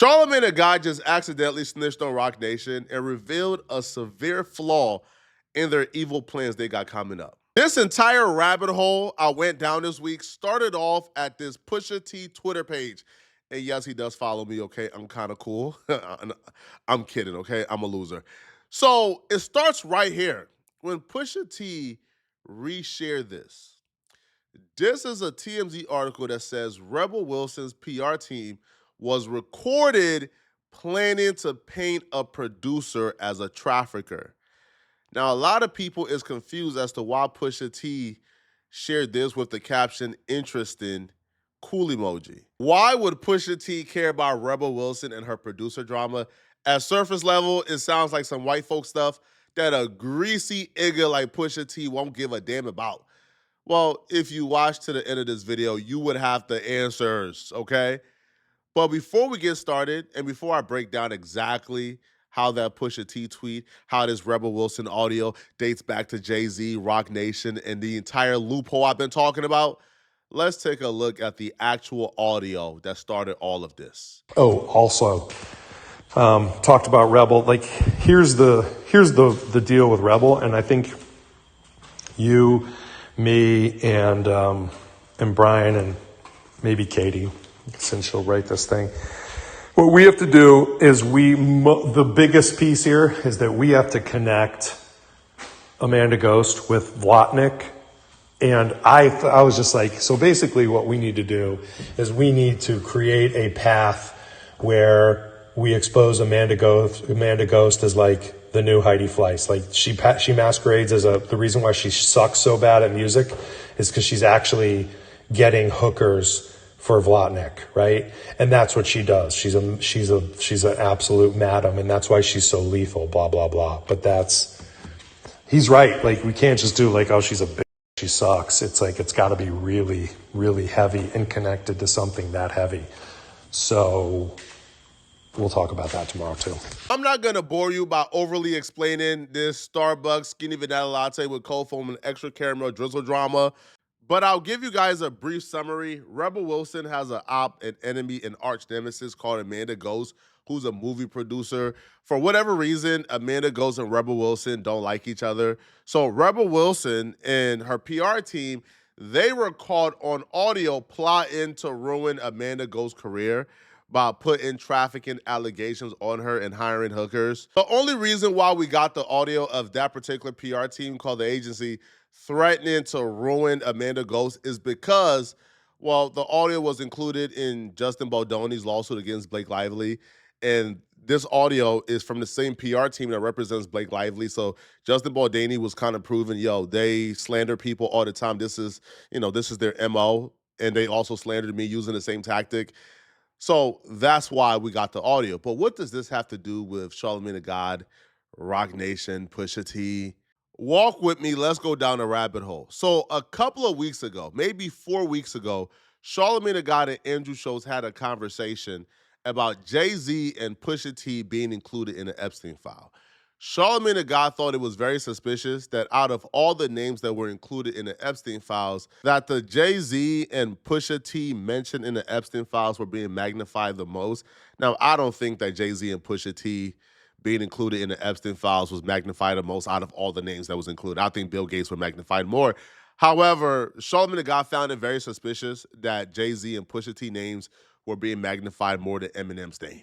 Charlamagne the guy just accidentally snitched on Rock Nation and revealed a severe flaw in their evil plans they got coming up. This entire rabbit hole I went down this week started off at this Pusha T Twitter page. And yes, he does follow me, okay? I'm kind of cool. I'm kidding, okay? I'm a loser. So it starts right here. When Pusha T reshared this, this is a TMZ article that says Rebel Wilson's PR team was recorded planning to paint a producer as a trafficker. Now, a lot of people is confused as to why Pusha T shared this with the caption, interesting, cool emoji. Why would Pusha T care about Rebel Wilson and her producer drama? At surface level, it sounds like some white folk stuff that a greasy nigga like Pusha T won't give a damn about. Well, if you watch to the end of this video, you would have the answers, okay? But before we get started, and before I break down exactly how that Pusha T tweet, how this Rebel Wilson audio dates back to Jay-Z, Rock Nation, and the entire loophole I've been talking about, let's take a look at the actual audio that started all of this. Oh, also, talked about Rebel. Like, here's the deal with Rebel, and I think you, me, and Brian, and maybe Katie, since she'll write this thing. What we have to do is the biggest piece here is that we have to connect Amanda Ghost with Vlotnik. And I was just like, so basically what we need to do is we need to create a path where we expose Amanda Ghost as like the new Heidi Fleiss. Like she masquerades as the reason why she sucks so bad at music is because she's actually getting hookers for Vlotnik, right? And that's what she does. She's an absolute madam, and that's why she's so lethal, blah, blah, blah. But he's right. Like, we can't just do like, oh, she's a bitch, she sucks. It's like, it's gotta be really, really heavy and connected to something that heavy. So we'll talk about that tomorrow too. I'm not gonna bore you by overly explaining this Starbucks skinny vanilla latte with cold foam and extra caramel drizzle drama, but I'll give you guys a brief summary. Rebel Wilson has an an enemy, an arch nemesis called Amanda Ghost, who's a movie producer. For whatever reason, Amanda Ghost and Rebel Wilson don't like each other. So Rebel Wilson and her PR team, they were caught on audio plotting to ruin Amanda Ghost's career by putting trafficking allegations on her and hiring hookers. The only reason why we got the audio of that particular PR team called the agency threatening to ruin Amanda Ghost is because, well, the audio was included in Justin Baldoni's lawsuit against Blake Lively, and this audio is from the same PR team that represents Blake Lively. So Justin Baldoni was kind of proving, yo, they slander people all the time. This is their MO, and they also slandered me using the same tactic. So that's why we got the audio. But what does this have to do with Charlamagne the God, Rock Nation, Pusha T? Walk with me. Let's go down a rabbit hole. So a couple of weeks ago, maybe 4 weeks ago, Charlamagne the God and Andrew Schultz had a conversation about Jay-Z and Pusha T being included in the Epstein file. Charlamagne the God thought it was very suspicious that out of all the names that were included in the Epstein files, that the Jay-Z and Pusha T mentioned in the Epstein files were being magnified the most. Now, I don't think that Jay-Z and Pusha T being included in the Epstein files was magnified the most out of all the names that was included. I think Bill Gates were magnified more. However, Charlamagne the God found it very suspicious that Jay-Z and Pusha T names were being magnified more than Eminem's name.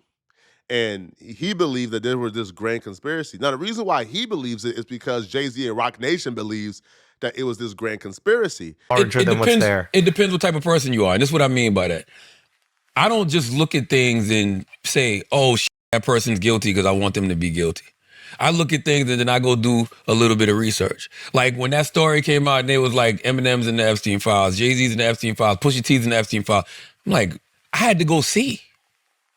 And he believed that there was this grand conspiracy. Now, the reason why he believes it is because Jay-Z and Rock Nation believes that it was this grand conspiracy. It depends what type of person you are. And this is what I mean by that. I don't just look at things and say, oh, that person's guilty because I want them to be guilty. I look at things and then I go do a little bit of research. Like when that story came out and it was like Eminem's in the Epstein files, Jay-Z's in the Epstein files, Pusha T's in the Epstein files. I'm like, I had to go see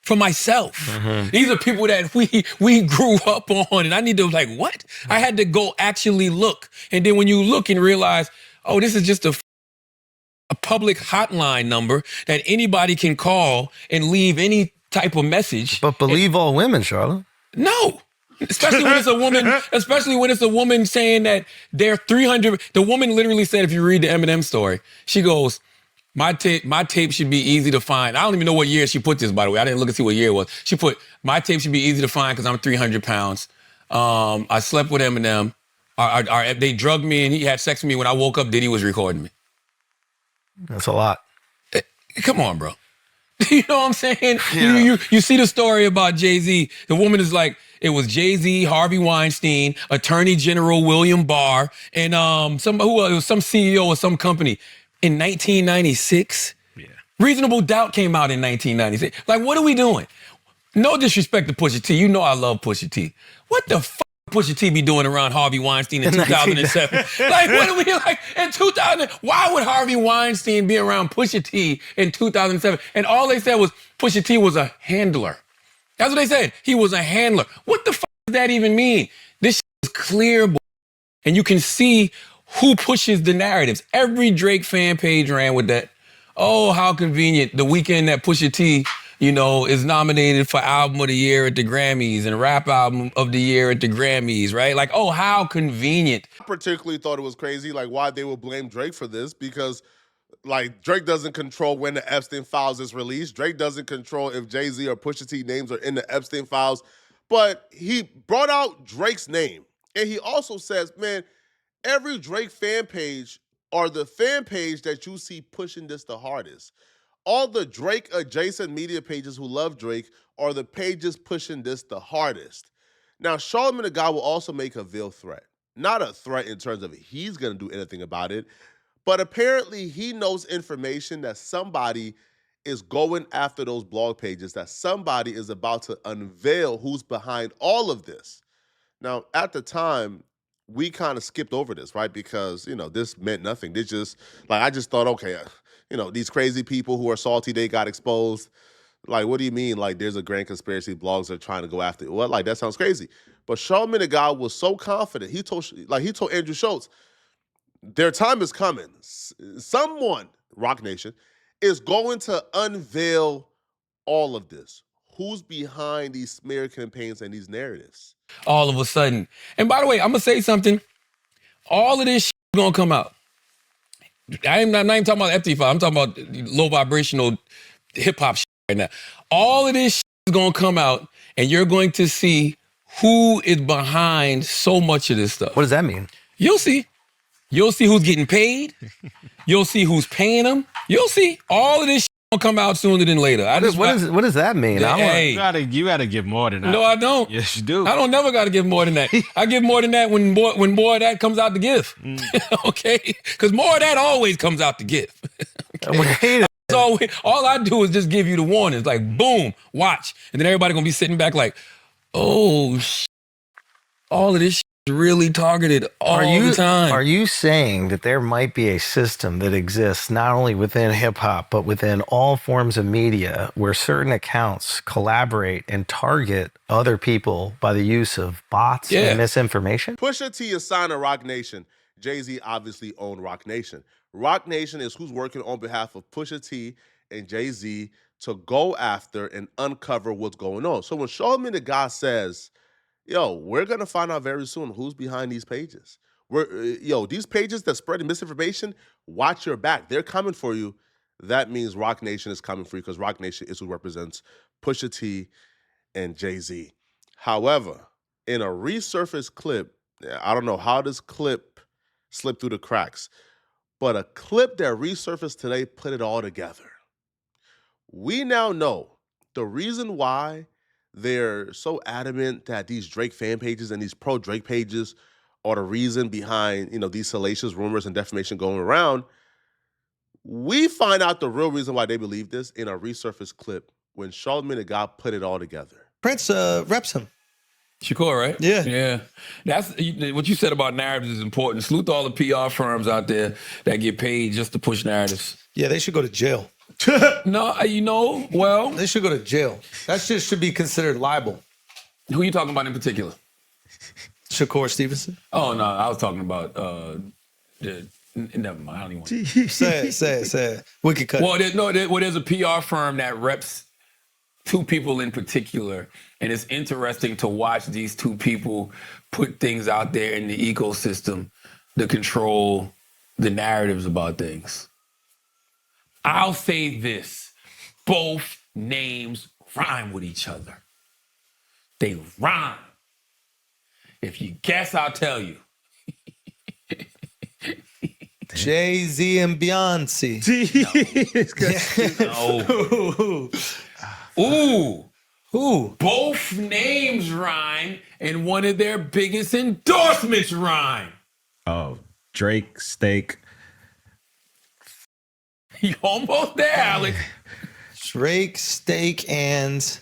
for myself. Mm-hmm. These are people that we grew up on, and I need to like, what? I had to go actually look. And then when you look and realize, oh, this is just a public hotline number that anybody can call and leave any type of message. But believe all women, Charlotte. No. Especially when it's a woman saying that they're 300. The woman literally said, if you read the Eminem story, she goes, My tape should be easy to find. I don't even know what year she put this, by the way. I didn't look and see what year it was. She put, my tape should be easy to find because I'm 300 pounds. I slept with Eminem. They drugged me and he had sex with me. When I woke up, Diddy was recording me. That's a lot. Come on, bro. You know what I'm saying? Yeah. You see the story about Jay-Z. The woman is like, it was Jay-Z, Harvey Weinstein, Attorney General William Barr, and it was some CEO of some company in 1996. Yeah. Reasonable Doubt came out in 1996. Like, what are we doing? No disrespect to Pusha T. You know I love Pusha T. What the fuck Pusha T be doing around Harvey Weinstein in 2007? Like, what are we like in 2000? Why would Harvey Weinstein be around Pusha T in 2007? And all they said was Pusha T was a handler. That's what they said. He was a handler. What the fuck does that even mean? This shit is clear, boy. And you can see who pushes the narratives. Every Drake fan page ran with that. Oh, how convenient. The weekend that Pusha T, is nominated for Album of the Year at the Grammys and Rap Album of the Year at the Grammys, right? Like, oh, how convenient. I particularly thought it was crazy, like, why they would blame Drake for this, because like Drake doesn't control when the Epstein files is released. Drake doesn't control if Jay-Z or Pusha T names are in the Epstein files. But he brought out Drake's name. And he also says, man, every Drake fan page are the fan page that you see pushing this the hardest. All the Drake adjacent media pages who love Drake are the pages pushing this the hardest. Now, Charlamagne the God will also make a veiled threat. Not a threat in terms of he's going to do anything about it, but apparently he knows information that somebody is going after those blog pages, that somebody is about to unveil who's behind all of this. Now, at the time, we kind of skipped over this, right? Because, this meant nothing. They just, like, I just thought, okay, these crazy people who are salty, they got exposed. Like, what do you mean? Like, there's a grand conspiracy, blogs are trying to go after it. Well, like, that sounds crazy. But Charlamagne the God was so confident. He told Andrew Schultz, their time is coming. Someone, Rock Nation, is going to unveil all of this. Who's behind these smear campaigns and these narratives? All of a sudden. And by the way, I'm going to say something. All of this shit is going to come out. I'm not even talking about Epstein file. I'm talking about low vibrational hip hop shit right now. All of this shit is going to come out, and you're going to see who is behind so much of this stuff. What does that mean? You'll see. You'll see who's getting paid. You'll see who's paying them. You'll see. All of this shit will come out sooner than later. What does that mean? Hey, You gotta give more than that. no, I don't. Yes, you do. I don't never got to give more than that. I give more than that when more of that comes out to give. Okay? Because more of that always comes out to give. Wait, All I do is just give you the warnings. Like, boom, watch. And then everybody going to be sitting back like, oh, all of this is really targeted all the time. Are you saying that there might be a system that exists not only within hip hop, but within all forms of media where certain accounts collaborate and target other people by the use of bots and misinformation? Pusha T is signed to Rock Nation. Jay-Z obviously owned Rock Nation. Rock Nation is who's working on behalf of Pusha T and Jay-Z to go after and uncover what's going on. So when Charlamagne the God says, we're going to find out very soon who's behind these pages. These pages that spread misinformation, watch your back. They're coming for you. That means Rock Nation is coming for you because Rock Nation is who represents Pusha T and Jay-Z. However, in a resurfaced clip, I don't know how this clip slipped through the cracks, but a clip that resurfaced today put it all together. We now know the reason why they're so adamant that these Drake fan pages and these pro-Drake pages are the reason behind, these salacious rumors and defamation going around. We find out the real reason why they believe this in a resurfaced clip when Charlamagne the God put it all together. Prince reps him. Shakur, right? Yeah. That's what you said about narratives is important. Salute to all the PR firms out there that get paid just to push narratives. Yeah, they should go to jail. No, well. They should go to jail. That shit should be considered libel. Who are you talking about in particular? Shakur Stevenson. Oh, no, I was talking about, never mind, I don't even want to. Say it. Wicked cut. Well, there's a PR firm that reps two people in particular, and it's interesting to watch these two people put things out there in the ecosystem to control the narratives about things. I'll say this. Both names rhyme with each other. They rhyme. If you guess, I'll tell you. Jay-Z and Beyonce. No. Ooh. Who? Both names rhyme, and one of their biggest endorsements rhyme. Oh, Drake, Steak. You almost there, Alex. Drake, Steak, and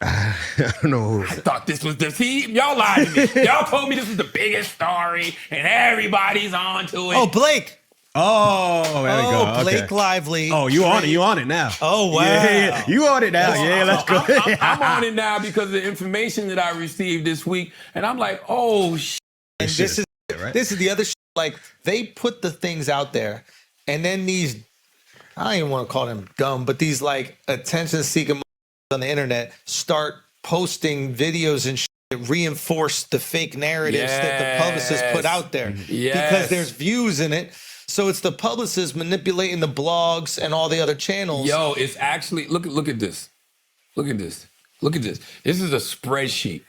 I don't know who. I thought this was the y'all lied to me. Y'all told me this was the biggest story, and everybody's on to it. Blake. Oh, there we go. Okay. Blake Lively. Oh, you on it? You on it now? Oh, wow. Yeah. You on it now? Yeah, let's go. I'm on it now because of the information that I received this week, and I'm like, oh shit. And this is right? This is the other shit. Like, they put the things out there, and then these, I don't even want to call them dumb, but these like attention-seeking on the internet start posting videos and shit that reinforce the fake narratives that the publicists put out there. Because there's views in it. So it's the publicists manipulating the blogs and all the other channels. Yo, it's actually look at this. Look at this. Look at this. This is a spreadsheet.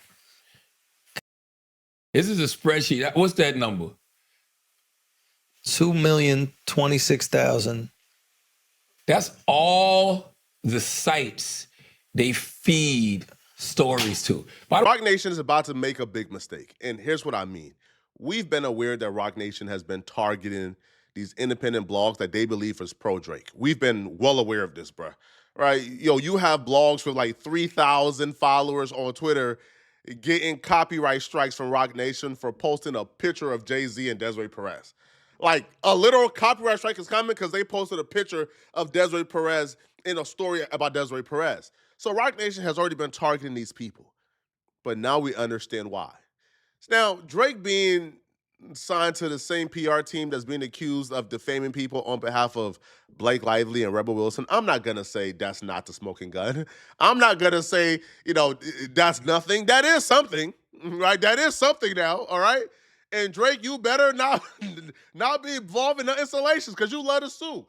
This is a spreadsheet. What's that number? 2,026,000. That's all the sites they feed stories to. Rock Nation is about to make a big mistake. And here's what I mean. We've been aware that Rock Nation has been targeting these independent blogs that they believe is pro-Drake. We've been well aware of this, bruh. Right? Yo, you have blogs with like 3,000 followers on Twitter getting copyright strikes from Rock Nation for posting a picture of Jay-Z and Desiree Perez. Like, a literal copyright strike is coming because they posted a picture of Desiree Perez in a story about Desiree Perez. So Rock Nation has already been targeting these people. But now we understand why. Now, Drake being signed to the same PR team that's being accused of defaming people on behalf of Blake Lively and Rebel Wilson, I'm not going to say that's not the smoking gun. I'm not going to say, that's nothing. That is something, right? That is something now, all right? And Drake, you better not be involved in the installations because you love to sue.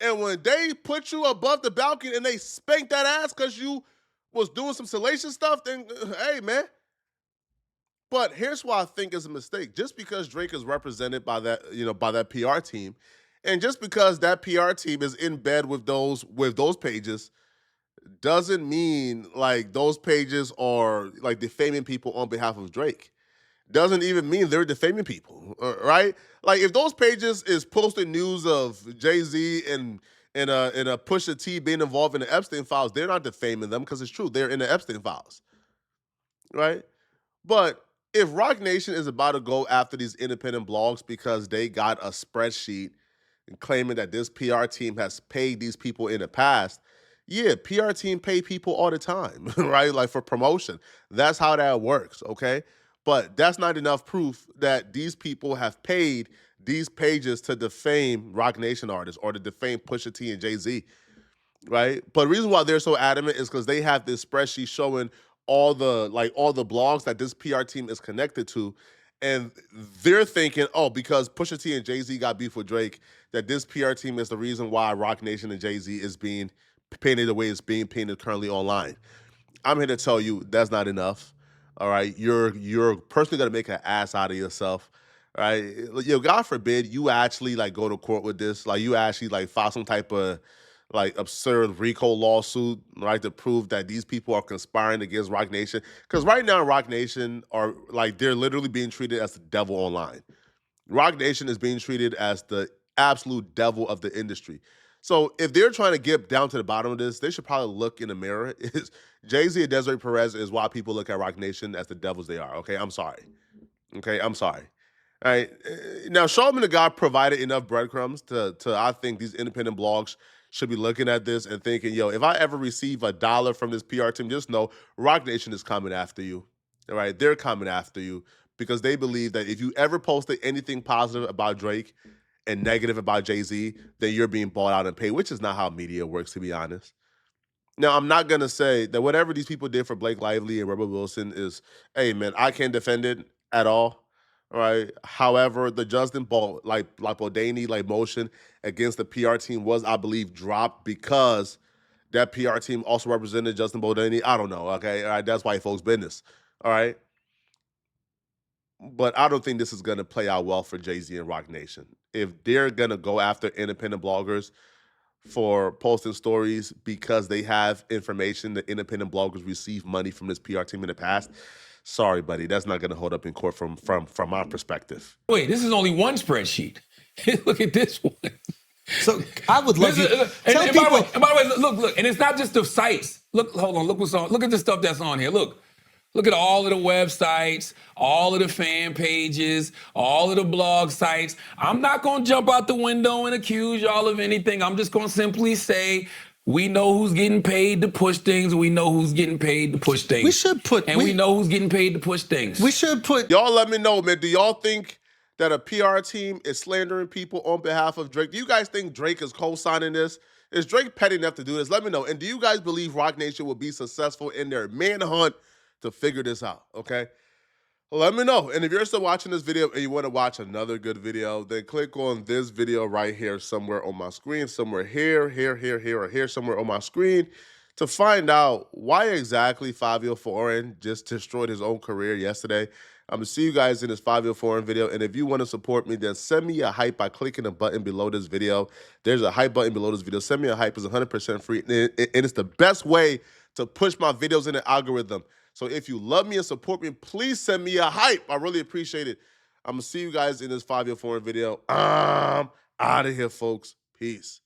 And when they put you above the balcony and they spank that ass because you was doing some salacious stuff, then, hey, man. But here's why I think it's a mistake. Just because Drake is represented by that, by that PR team, and just because that PR team is in bed with those pages, doesn't mean like those pages are like defaming people on behalf of Drake. Doesn't even mean they're defaming people, right? Like if those pages is posting news of Jay-Z and a Pusha T being involved in the Epstein files, they're not defaming them because it's true. They're in the Epstein files, right? But if Rock Nation is about to go after these independent blogs because they got a spreadsheet and claiming that this PR team has paid these people in the past, yeah, PR team pay people all the time, right? Like for promotion. That's how that works, okay? But that's not enough proof that these people have paid these pages to defame Rock Nation artists or to defame Pusha T and Jay-Z, right? But the reason why they're so adamant is because they have this spreadsheet showing all the blogs that this PR team is connected to, and they're thinking, oh, because Pusha T and Jay-Z got beef with Drake, that this PR team is the reason why Rock Nation and Jay-Z is being painted the way it's being painted currently online. I'm here to tell you that's not enough. All right, you're personally gonna make an ass out of yourself. All right, God forbid you actually like go to court with this, like you actually like file some type of like absurd RICO lawsuit, right, to prove that these people are conspiring against Rock Nation. Because right now, Rock Nation are like they're literally being treated as the devil online. Rock Nation is being treated as the absolute devil of the industry. So if they're trying to get down to the bottom of this, they should probably look in the mirror. Jay-Z and Desiree Perez is why people look at Rock Nation as the devils they are. Okay, I'm sorry. Okay, I'm sorry. All right. Now, Charlamagne the God provided enough breadcrumbs to I think these independent blogs should be looking at this and thinking, yo, if I ever receive $1 from this PR team, just know Rock Nation is coming after you. All right, they're coming after you because they believe that if you ever posted anything positive about Drake and negative about Jay-Z, then you're being bought out and paid, which is not how media works, to be honest. Now, I'm not going to say that whatever these people did for Blake Lively and Rebel Wilson is, hey, man, I can't defend it at all. All right. However, the Justin Bodaney motion against the PR team was, I believe, dropped because that PR team also represented Justin Bodaney. I don't know. Okay. All right. That's white folks' business. All right. But I don't think this is going to play out well for Jay-Z and Rock Nation. If they're going to go after independent bloggers for posting stories because they have information that independent bloggers receive money from this PR team in the past, sorry, buddy, that's not going to hold up in court from my perspective. Wait, this is only one spreadsheet. Look at this one. So I would love you. Tell And people. by the way, look, and it's not just the sites. Look, hold on, look what's on. Look at the stuff that's on here. Look at all of the websites, all of the fan pages, all of the blog sites. I'm not going to jump out the window and accuse y'all of anything. I'm just going to simply say we know who's getting paid to push things. We know who's getting paid to push things. We know who's getting paid to push things. We should put. Y'all let me know, man. Do y'all think that a PR team is slandering people on behalf of Drake? Do you guys think Drake is co-signing this? Is Drake petty enough to do this? Let me know. And do you guys believe Rock Nation will be successful in their manhunt to figure this out? Okay? Let me know. And if you're still watching this video and you want to watch another good video, then click on this video right here somewhere on my screen, somewhere here, or here, somewhere on my screen to find out why exactly Fabio Foreign just destroyed his own career yesterday. I'm going to see you guys in this Fabio Foreign video. And if you want to support me, then send me a hype by clicking the button below this video. There's a hype button below this video. Send me a hype. It's 100% free. And it's the best way to push my videos in the algorithm. So if you love me and support me, please send me a hype. I really appreciate it. I'm going to see you guys in this Fabio Foreign video. Out of here, folks. Peace.